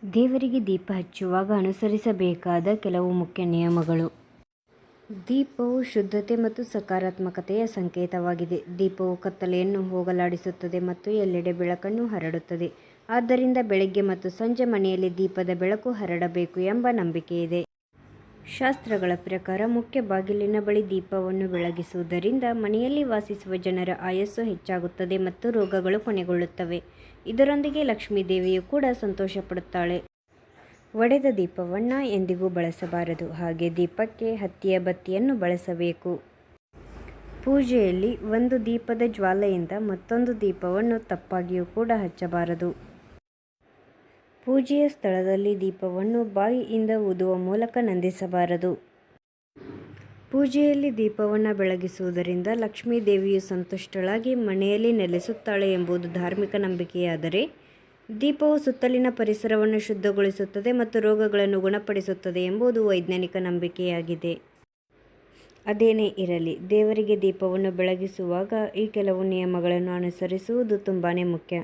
ದೇವರಿಗೆ ದೀಪ ಹಚ್ಚುವಾಗ ಅನುಸರಿಸಬೇಕಾದ ಕೆಲವು ಮುಖ್ಯ ನಿಯಮಗಳು. ದೀಪವು ಶುದ್ಧತೆ ಮತ್ತು ಸಕಾರಾತ್ಮಕತೆಯ ಸಂಕೇತವಾಗಿದೆ. ದೀಪವು ಕತ್ತಲೆಯನ್ನು ಹೋಗಲಾಡಿಸುತ್ತದೆ ಮತ್ತು ಎಲ್ಲೆಡೆ ಬೆಳಕನ್ನು ಹರಡುತ್ತದೆ. ಆದ್ದರಿಂದ ಬೆಳಗ್ಗೆ ಮತ್ತು ಸಂಜೆ ಮನೆಯಲ್ಲಿ ದೀಪದ ಬೆಳಕು ಹರಡಬೇಕು ಎಂಬ ನಂಬಿಕೆಯಿದೆ. ಶಾಸ್ತ್ರಗಳ ಪ್ರಕಾರ ಮುಖ್ಯ ಬಾಗಿಲಿನ ಬಳಿ ದೀಪವನ್ನು ಬೆಳಗಿಸುವುದರಿಂದ ಮನೆಯಲ್ಲಿ ವಾಸಿಸುವ ಜನರ ಆಯಸ್ಸು ಹೆಚ್ಚಾಗುತ್ತದೆ ಮತ್ತು ರೋಗಗಳು ಕೊನೆಗೊಳ್ಳುತ್ತವೆ. ಇದರೊಂದಿಗೆ ಲಕ್ಷ್ಮೀ ದೇವಿಯು ಕೂಡ ಸಂತೋಷಪಡುತ್ತಾಳೆ. ಒಡೆದ ದೀಪವನ್ನು ಎಂದಿಗೂ ಬಳಸಬಾರದು. ಹಾಗೆ ದೀಪಕ್ಕೆ ಹತ್ತಿಯ ಬತ್ತಿಯನ್ನು ಬಳಸಬೇಕು. ಪೂಜೆಯಲ್ಲಿ ಒಂದು ದೀಪದ ಜ್ವಾಲೆಯಿಂದ ಮತ್ತೊಂದು ದೀಪವನ್ನು ತಪ್ಪಾಗಿಯೂ ಕೂಡ ಹಚ್ಚಬಾರದು. ಪೂಜೆಯ ಸ್ಥಳದಲ್ಲಿ ದೀಪವನ್ನು ಬಾಯಿಯಿಂದ ಊದುವ ಮೂಲಕ ನಂದಿಸಬಾರದು. ಪೂಜೆಯಲ್ಲಿ ದೀಪವನ್ನು ಬೆಳಗಿಸುವುದರಿಂದ ಲಕ್ಷ್ಮೀ ದೇವಿಯು ಸಂತುಷ್ಟಳಾಗಿ ಮನೆಯಲ್ಲಿ ನೆಲೆಸುತ್ತಾಳೆ ಎಂಬುದು ಧಾರ್ಮಿಕ ನಂಬಿಕೆಯಾದರೆ, ದೀಪವು ಸುತ್ತಲಿನ ಪರಿಸರವನ್ನು ಶುದ್ಧಗೊಳಿಸುತ್ತದೆ ಮತ್ತು ರೋಗಗಳನ್ನು ಗುಣಪಡಿಸುತ್ತದೆ ಎಂಬುದು ವೈಜ್ಞಾನಿಕ ನಂಬಿಕೆಯಾಗಿದೆ. ಅದೇನೇ ಇರಲಿ, ದೇವರಿಗೆ ದೀಪವನ್ನು ಬೆಳಗಿಸುವಾಗ ಈ ಕೆಲವು ನಿಯಮಗಳನ್ನು ಅನುಸರಿಸುವುದು ತುಂಬಾನೇ ಮುಖ್ಯ.